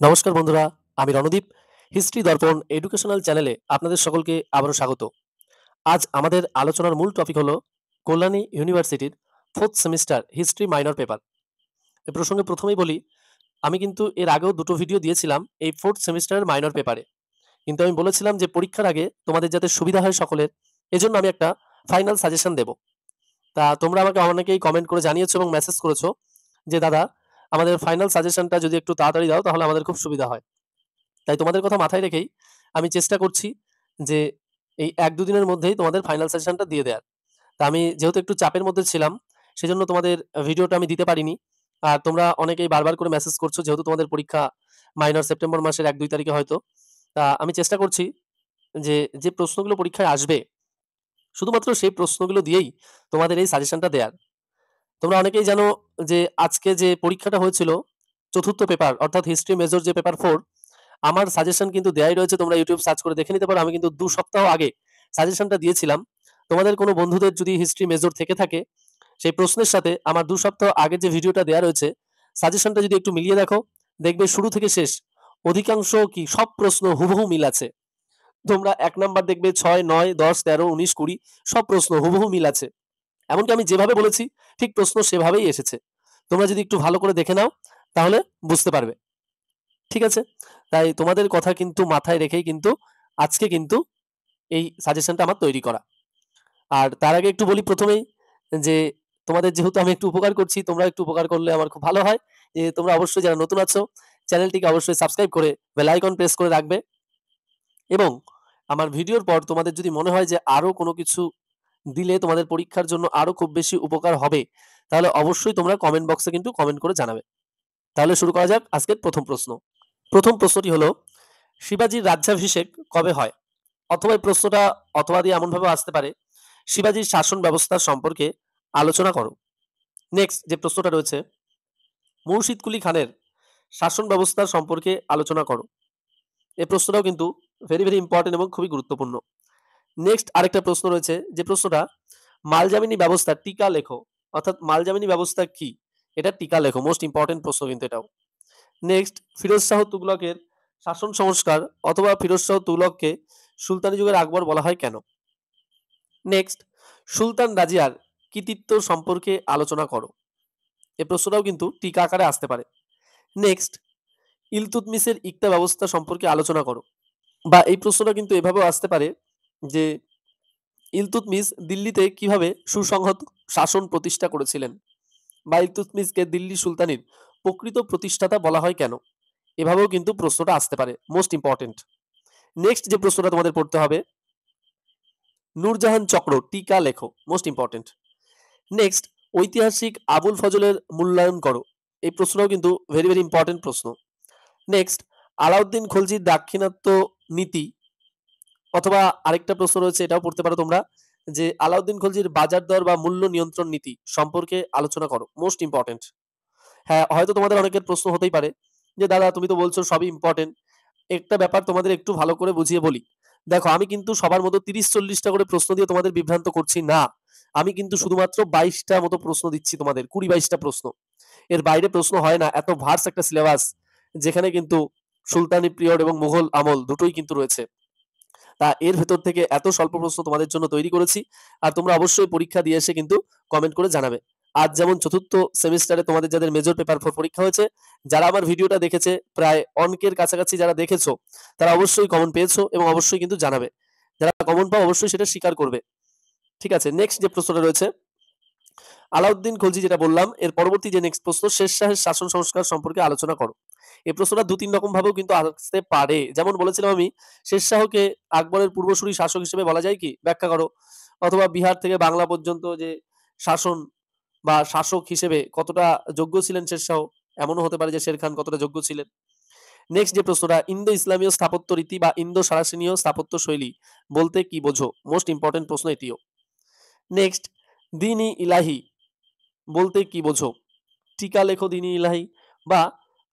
নমস্কার বন্ধুরা, আমি রণদীপ। হিস্ট্রি দর্পণ এডুকেশনাল চ্যানেলে আপনাদের সকলকে আবারও স্বাগত। আজ আমাদের আলোচনার মূল টপিক হলো কল্যাণী ইউনিভার্সিটির 4th semester history minor paper. এ প্রসঙ্গে প্রথমেই বলি, আমি কিন্তু এর আগেও দুটো ভিডিও দিয়েছিলাম এই 4th সেমিস্টারের মাইনর পেপারে। কিন্তু আমি বলেছিলাম যে পরীক্ষার আগে তোমাদের যাতে সুবিধা হয় সকলের, এজন্য আমি একটা ফাইনাল সাজেশন দেব। তা তোমরা আমাকে অনেকেই কমেন্ট করে জানিয়েছো এবং মেসেজ করেছো যে দাদা, আমাদের ফাইনাল সাজেশনটা যদি একটু তাড়াতাড়ি দাও তাহলে আমাদের খুব সুবিধা হয়। তাই তোমাদের কথা মাথায় রেখেই আমি চেষ্টা করছি যে এই ১-২ দিনের মধ্যেই তোমাদের ফাইনাল সেশনটা দিয়ে দেয়ার। তা আমি যেহেতু একটু চাপের মধ্যে ছিলাম, সেজন্য তোমাদের ভিডিওটা আমি দিতে পারিনি। আর তোমরা অনেকেই বারবার করে মেসেজ করছো যেহেতু তোমাদের পরীক্ষা মাইনর সেপ্টেম্বর মাসের ১-২ তারিখে হয়তো। তা আমি চেষ্টা করছি যে প্রশ্নগুলো পরীক্ষায় আসবে, শুধুমাত্র সেই প্রশ্নগুলো দিয়েই তোমাদের এই সাজেশনটা দেয়ার। তোমরা অনেকেই জানো যে আজকে যে পরীক্ষাটা হয়েছিল ৪র্থ পেপার অর্থাৎ হিস্ট্রি মেজর যে পেপার 4, আমার সাজেশন কিন্তু দেয়াই রয়েছে। তোমরা ইউটিউব সার্চ করে দেখে নিতে পারো। আমি কিন্তু ২ সপ্তাহ আগে সাজেশনটা দিয়েছিলাম। তোমাদের কোনো বন্ধুদের যদি হিস্ট্রি মেজর থেকে থাকে, সেই প্রশ্নের সাথে আমার ২ সপ্তাহ আগের যে ভিডিওটা দেয়া রয়েছে, সাজেশনটা যদি একটু মিলিয়ে দেখো, দেখবে শুরু থেকে শেষ অধিকাংশ কি সব প্রশ্ন হুবহু মিল আছে। তোমরা ১ নাম্বার দেখবে ৬, ৯, ১০, ১৩, ১৯, ২০ সব প্রশ্ন হুবহু মিল আছে। এমনকি আমি যেভাবে বলেছি ঠিক প্রশ্ন সেভাবেই এসেছে। তোমরা যদি একটু ভালো করে দেখে নাও তাহলে বুঝতে পারবে। ঠিক আছে? তাই তোমাদের কথা কিন্তু মাথায় রেখেই কিন্তু আজকে কিন্তু এই সাজেশনটা আমার তৈরি করা। আর তার আগে একটু বলি প্রথমেই যে তোমাদের যেহেতু আমি একটু উপকার করছি, তোমরা একটু উপকার করলে আমার খুব ভালো হয়। যে তোমরা অবশ্যই যারা নতুন আছো চ্যানেলটিকে অবশ্যই সাবস্ক্রাইব করে বেল আইকন প্রেস করে রাখবে এবং আমার ভিডিওর পর তোমাদের যদি মনে হয় যে আরো কোনো কিছু দিলে তোমাদের পরীক্ষার জন্য আরো খুব বেশি উপকার হবে, তাহলে অবশ্যই তোমরা কমেন্ট বক্সে কিন্তু কমেন্ট করে জানাবে। তাহলে শুরু করা যাক আজকের প্রথম প্রশ্ন। প্রথম প্রশ্নটি হলো, শিবাজীর রাজ্যাভিষেক কবে হয়? অথবা এই প্রশ্নটা অথবা দিয়ে এমনভাবে আসতে পারে, শিবাজীর শাসন ব্যবস্থা সম্পর্কে আলোচনা করো। নেক্সট যে প্রশ্নটা রয়েছে, মুর্শিদ কুলি খানের শাসন ব্যবস্থা সম্পর্কে আলোচনা করো। এই প্রশ্নটাও কিন্তু ভেরি ইম্পর্টেন্ট এবং খুবই গুরুত্বপূর্ণ। নেক্সট আরেকটা প্রশ্ন রয়েছে, যে প্রশ্নটা মালজামিনী ব্যবস্থা টিকা লেখো, অর্থাৎ মালজামিনী ব্যবস্থা কি, এটা টিকা লেখো। মোস্ট ইম্পর্টেন্ট প্রশ্ন কিন্তু এটাও। নেক্সট, ফিরোজ শাহ তুগলকের শাসন সংস্কার অথবা ফিরোজ শাহ তুগলককে সুলতানি যুগের আকবর বলা হয় কেন? নেক্সট, সুলতান রাজিয়ার কৃতিত্ব সম্পর্কে আলোচনা করো। এই প্রশ্নটাও কিন্তু টিকা আকারে আসতে পারে। নেক্সট, ইলতুৎমিশের ইকতা ব্যবস্থা সম্পর্কে আলোচনা করো। বা এই প্রশ্নটা কিন্তু এভাবেও আসতে পারে যে ইলতুৎমিশ দিল্লিতে কিভাবে সুসংহত শাসন প্রতিষ্ঠা করেছিলেন, বা ইলতুৎমিশকে দিল্লি সুলতানির প্রকৃত প্রতিষ্ঠাতা বলা হয় কেন? এভাবেও কিন্তু প্রশ্নটা আসতে পারে। Most important. নেক্সট যে প্রশ্নটা তোমাদের পড়তে হবে, নূরজাহান চক্র টিকা লেখো। Most important. নেক্সট, ঐতিহাসিক আবুল ফজলের মূল্যায়ন করো। এই প্রশ্নটাও কিন্তু ভেরি ইম্পর্টেন্ট প্রশ্ন। নেক্সট, আলাউদ্দিন খলজির দাক্ষিণাত্য নীতি, অথবা আরেকটা প্রশ্ন রয়েছে এটাও পড়তে পারো তোমরা, যে আলাউদ্দিন খলজির বাজার দর বা মূল্য নিয়ন্ত্রণ নীতি সম্পর্কে আলোচনা করো। Most important. হ্যাঁ, হয়তো তোমাদের অনেকের প্রশ্ন হতেই পারে যে দাদা তুমি তো বলছো সবই ইম্পর্টেন্ট, একটা ব্যাপার তোমাদের একটু ভালো করে বুঝিয়ে বলি। দেখো, আমি কিন্তু সবার মতো ৩০-৪০টা করে প্রশ্ন দিয়ে তোমাদের বিভ্রান্ত করছি না। আমি কিন্তু শুধুমাত্র ২২টা মতো প্রশ্ন দিচ্ছি তোমাদের, ২০-২২টা প্রশ্ন। এর বাইরে প্রশ্ন হয় না। এত ভার্স একটা সিলেবাস, যেখানে কিন্তু সুলতানি পিরিয়ড এবং মুঘল আমল দুটোই কিন্তু রয়েছে। তা এর ভেতর থেকে এত স্বল্প প্রশ্ন তোমাদের জন্য তৈরি করেছি। আর তোমরা অবশ্যই পরীক্ষা দিয়ে এসে কিন্তু কমেন্ট করে জানাবে। আজ যেমন ৪র্থ সেমিস্টারে তোমাদের যাদের মেজর পেপার 4 পরীক্ষা হয়েছে, যারা আমার ভিডিওটা দেখেছে, প্রায় অঙ্কের কাছাকাছি যারা দেখেছো, তারা অবশ্যই কমন পেয়েছো এবং অবশ্যই কিন্তু জানাবে। যারা কমন পাও অবশ্যই সেটা স্বীকার করবে। ঠিক আছে? নেক্সট যে প্রশ্নটা রয়েছে, আলাউদ্দিন খলজি যেটা বললাম, এর পরবর্তী যে নেক্সট প্রশ্ন, শের শাহের শাসন সংস্কার সম্পর্কে আলোচনা করো। এই প্রশ্নটা ২-৩ রকম ভাবেও কিন্তু আসতে পারে। যেমন বলেছিলাম আমি, শের শাহকে আকবরের পূর্বসূরি শাসক হিসেবে বলা যায় কি? ব্যাখ্যা করো। অথবা বিহার থেকে বাংলা পর্যন্ত যে শাসন বা শাসক হিসেবে কতটা যোগ্য ছিলেন শের শাহ, এমনও হতে পারে যে শের খান কতটা যোগ্য ছিলেন। নেক্সট যে প্রশ্নটা, ইন্দো ইসলামীয় স্থাপত্য রীতি বা ইন্দো সারাসিনীয় স্থাপত্য শৈলী বলতে কি বোঝো? মোস্ট ইম্পর্টেন্ট প্রশ্ন এটিও। নেক্সট, দ্বীন-ই ইলাহি বলতে কি বোঝো? টিকা লেখো দ্বীন-ই ইলাহি। বা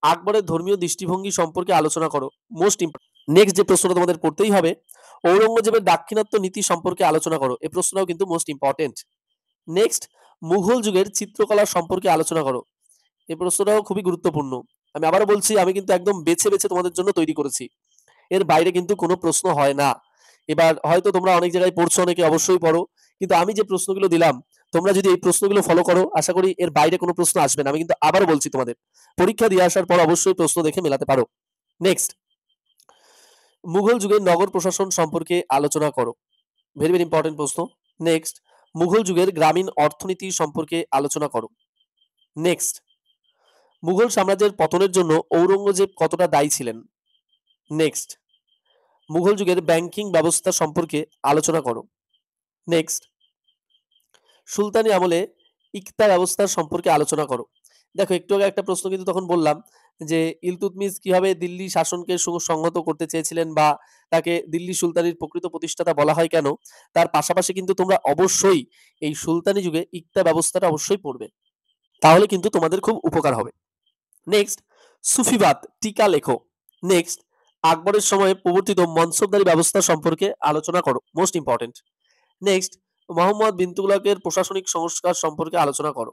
আকবরের ধর্মীয় দৃষ্টিভঙ্গি সম্পর্কে আলোচনা করো। Most important. নেক্সট যে প্রশ্নটা তোমাদের পড়তেই হবে, ঔরঙ্গজেবের দাক্ষিণাত্য নীতি সম্পর্কে আলোচনা করো। এই প্রশ্নটাও কিন্তু মোস্ট ইম্পর্টেন্ট। নেক্সট, মুঘল যুগের চিত্রকলা সম্পর্কে আলোচনা করো। এই প্রশ্নটাও খুবই গুরুত্বপূর্ণ। আমি আবারও বলছি, আমি কিন্তু একদম বেছে বেছে তোমাদের জন্য তৈরি করেছি। এর বাইরে কিন্তু কোনো প্রশ্ন হয় না। এবার হয়তো তোমরা অনেক জায়গায় পড়ছো, অনেকে অবশ্যই পড়ো। কিন্তু আমি যে প্রশ্নগুলো দিলাম, তোমরা যদি এই প্রশ্নগুলো ফলো করো, আশা করি এর বাইরে কোনো প্রশ্ন আসবে না। আমি কিন্তু আবারও বলছি তোমাদের, পরীক্ষা দিয়ে আসার পর অবশ্যই প্রশ্ন দেখে মেলাতে পারো। নেক্সট, মুঘল যুগের নগর প্রশাসন সম্পর্কে আলোচনা করো। ভেরি ভেরি ইম্পর্টেন্ট প্রশ্ন। নেক্সট, মুঘল যুগের গ্রামীণ অর্থনীতি সম্পর্কে আলোচনা করো। নেক্সট, মুঘল সাম্রাজ্যের পতনের জন্য ঔরঙ্গজেব কতটা দায়ী ছিলেন। নেক্সট, মুঘল যুগের ব্যাংকিং ব্যবস্থা সম্পর্কে আলোচনা করো। নেক্সট, সুলতানি আমলে ইকতা ব্যবস্থার সম্পর্কে আলোচনা করো। দেখো, একটু আগে একটা প্রশ্ন কিন্তু তখন বললাম যে ইলতুৎমিশ কিভাবে দিল্লি শাসনকে সংহত করতে চেয়েছিলেন, বা তাকে দিল্লি সুলতানির প্রকৃত প্রতিষ্ঠাতা বলা হয় কেন। তার পাশাপাশি কিন্তু তোমরা অবশ্যই এই সুলতানি যুগে ইকতা ব্যবস্থাটা অবশ্যই পড়বে, তাহলে কিন্তু তোমাদের খুব উপকার হবে। নেক্সট, সুফিবাদ টিকা লেখো। নেক্সট, আকবরের সময়ে প্রবর্তিত মনসবদারি ব্যবস্থা সম্পর্কে আলোচনা করো, মোস্ট ইম্পর্টেন্ট। নেক্সট, মোহাম্মদ বিন তুগলকের প্রশাসনিক সংস্কার সম্পর্কে আলোচনা করো।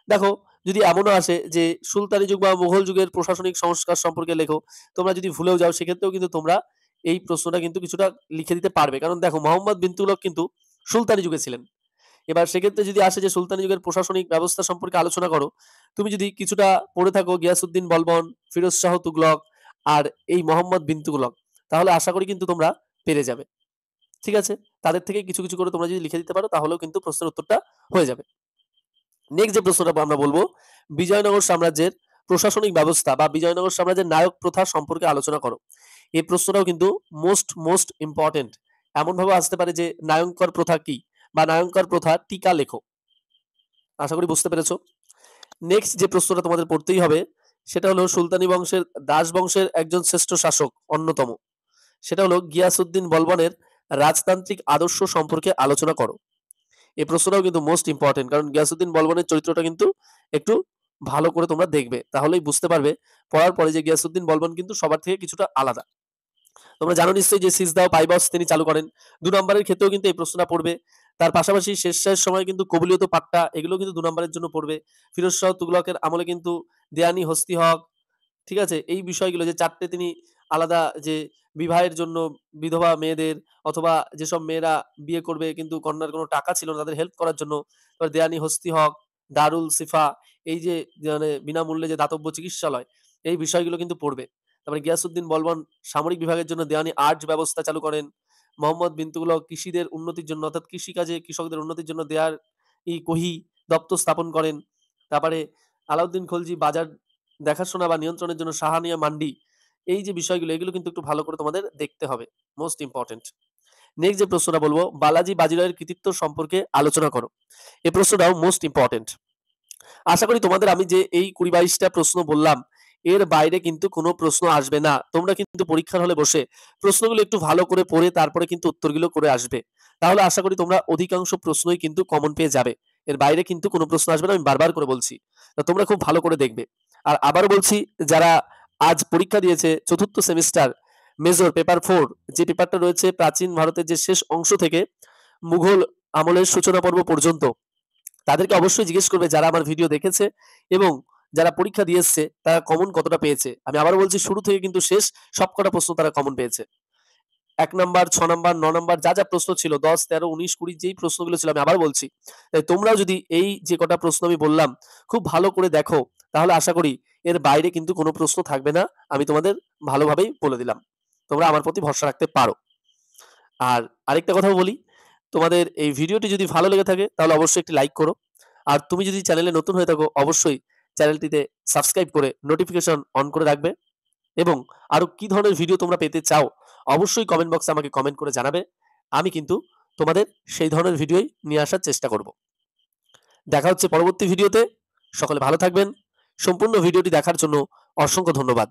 দেখো, যদি এমনও আসে যে সুলতানি যুগ বা মুঘল যুগের প্রশাসনিক সংস্কার সম্পর্কে লেখো, তোমরা যদি ভুলেও যাও সেক্ষেত্রেও কিন্তু তোমরা এই প্রশ্নটা কিন্তু কিছুটা লিখে দিতে পারবে। কারণ দেখো, মোহাম্মদ বিন তুগলক কিন্তু সুলতানি যুগে ছিলেন। এবার সেক্ষেত্রে যদি আসে যে সুলতানি যুগের প্রশাসনিক ব্যবস্থা সম্পর্কে আলোচনা করো, তুমি যদি কিছুটা পড়ে থাকো গিয়াসউদ্দিন বলবন, ফিরোজ শাহ তুগলক আর এই মোহাম্মদ বিন তুগলক, তাহলে আশা করি কিন্তু তোমরা পেরে যাবে। ঠিক আছে, তাদের থেকে কিছু কিছু করে তোমরা যদি লিখে দিতে পারো, তাহলেও কিন্তু প্রশ্নের উত্তরটা হয়ে যাবে। নেক্সট যে প্রশ্নটা আমরা বলবো, বিজয়নগর সাম্রাজ্যের প্রশাসনিক ব্যবস্থা বা বিজয়নগর সাম্রাজ্যের নায়ক প্রথা সম্পর্কে আলোচনা করো। এই প্রশ্নটাও কিন্তু মোস্ট ইম্পর্টেন্ট। এমন ভাবে আসতে পারে যে নায়ঙ্কর প্রথা কি, বা নায়ঙ্কর প্রথা টিকা লেখো। আশা করি বুঝতে পেরেছো। নেক্সট যে প্রশ্নটা তোমাদের পড়তেই হবে, সেটা হলো সুলতানি বংশের দাস বংশের একজন শ্রেষ্ঠ শাসক অন্যতম, সেটা হলো গিয়াসউদ্দিন বলবনের রাজতান্ত্রিক আদর্শ সম্পর্কে আলোচনা করো। এই প্রশ্নটাও কিন্তু মোস্ট ইম্পর্টেন্ট, কারণ গিয়াসউদ্দিন বলবনের চরিত্রটা কিন্তু একটু ভালো করে তোমরা দেখবে, তাহলেই বুঝতে পারবে পড়ার পরে যে গিয়াসউদ্দিন বলবন কিন্তু সবার থেকে কিছুটা আলাদা। তোমরা জানো নিশ্চয়ই যে সিজদাও পাইবাস তিনি চালু করেন। ২ নম্বরের ক্ষেত্রেও কিন্তু এই প্রশ্নটা পড়বে। তার পাশাপাশি শেষ সময় কিন্তু কবুলিয়ত পাট্টা, এগুলো কিন্তু ২ নম্বরের জন্য পড়বে। ফিরোজ শাহ তুগলকের আমলে কিন্তু দেওয়ানি হস্তি হক, ঠিক আছে, এই বিষয়গুলো যে ৪ টে তিনি আলাদা যে বিবাহের জন্য বিধবা মেয়েদের, অথবা যেসব মেয়েরা বিয়ে করবে কিন্তু কন্যার কোনো টাকা ছিল না তাদের হেল্প করার জন্য, তারপর দেওয়ানি হস্তি হক, দারুল সিফা, এই যে মানে বিনামূল্যে যে দাতব্য চিকিৎসালয়, এই বিষয়গুলো কিন্তু পড়বে। তারপরে গিয়াসউদ্দিন বলবন সামরিক বিভাগের জন্য দেওয়ানি আর্জ ব্যবস্থা চালু করেন। মোহাম্মদ বিন তুগলক কৃষিদের উন্নতির জন্য, অর্থাৎ কৃষিকাজে কৃষকদের উন্নতির জন্য দেয়ার কহি দপ্তর স্থাপন করেন। তারপরে আলাউদ্দিন খলজি বাজার দেখাশোনা বা নিয়ন্ত্রণের জন্য সাহানিয়া মান্ডি, এই যে বিষয়গুলো এগুলো কিন্তু একটু ভালো করে তোমাদের দেখতে হবে, মোস্ট ইম্পর্টেন্ট। নেক্সট যে প্রশ্নটা বলবো, বালাজি বাজিরাওয়ের কৃতিত্ব সম্পর্কে আলোচনা করো। এই প্রশ্নটাও মোস্ট ইম্পর্টেন্ট। আশা করি তোমাদের আমি যে এই ২০-২২টা প্রশ্ন বললাম, এর বাইরে কিন্তু কোনো প্রশ্ন আসবে না। তোমরা কিন্তু পরীক্ষার হলে বসে প্রশ্নগুলো একটু ভালো করে পড়ে তারপরে কিন্তু উত্তরগুলো করে আসবে, তাহলে আশা করি তোমরা অধিকাংশ প্রশ্নই কিন্তু কমন পেয়ে যাবে। এর বাইরে কিন্তু কোনো প্রশ্ন আসবে না, আমি বারবার করে বলছি। তো তোমরা খুব ভালো করে দেখবে। আর আবারও বলছি, যারা আজ পরীক্ষা দিয়েছে চতুর্থ সেমিস্টার মেজর পেপার 4, যে পেপারটা রয়েছে প্রাচীন ভারতের যে শেষ অংশ থেকে মুঘল আমলের সূচনা পর্ব পর্যন্ত, তাদেরকে অবশ্যই জিজ্ঞেস করবে যারা আমার ভিডিও দেখেছে এবং যারা পরীক্ষা দিয়ে এসছে তারা কমন কতটা পেয়েছে। আমি আবার বলছি, শুরু থেকে কিন্তু শেষ সবকটা প্রশ্ন তারা কমন পেয়েছে। ১ নাম্বার, ৬ নাম্বার, ৯ নাম্বার যা প্রশ্ন ছিল, ১০, ১৩, ১৯, ২০ যেই প্রশ্নগুলো ছিল, আমি আবার বলছি, তাই তোমরাও যদি এই যে কটা প্রশ্ন আমি বললাম খুব ভালো করে দেখো, তাহলে আশা করি এর বাইরে কিন্তু কোনো প্রশ্ন থাকবে না। আমি তোমাদের ভালোভাবেই বলে দিলাম, তোমরা আমার প্রতি ভরসা রাখতে পারো। আর আরেকটা কথা বলি, তোমাদের এই ভিডিওটি যদি ভালো লেগে থাকে তাহলে অবশ্যই একটি লাইক করো। আর তুমি যদি চ্যানেলে নতুন হয়ে থাকো, অবশ্যই চ্যানেলটিতে সাবস্ক্রাইব করে নোটিফিকেশন অন করে রাখবে। এবং আরো কি ধরনের ভিডিও তোমরা পেতে চাও, অবশ্যই কমেন্ট বক্সে আমাকে কমেন্ট করে জানাবে। আমি কিন্তু তোমাদের সেই ধরনের ভিডিওই নিয়ে আসার চেষ্টা করব। দেখা হচ্ছে পরবর্তী ভিডিওতে। সকলে ভালো থাকবেন। সম্পূর্ণ ভিডিওটি দেখার জন্য অসংখ্য ধন্যবাদ।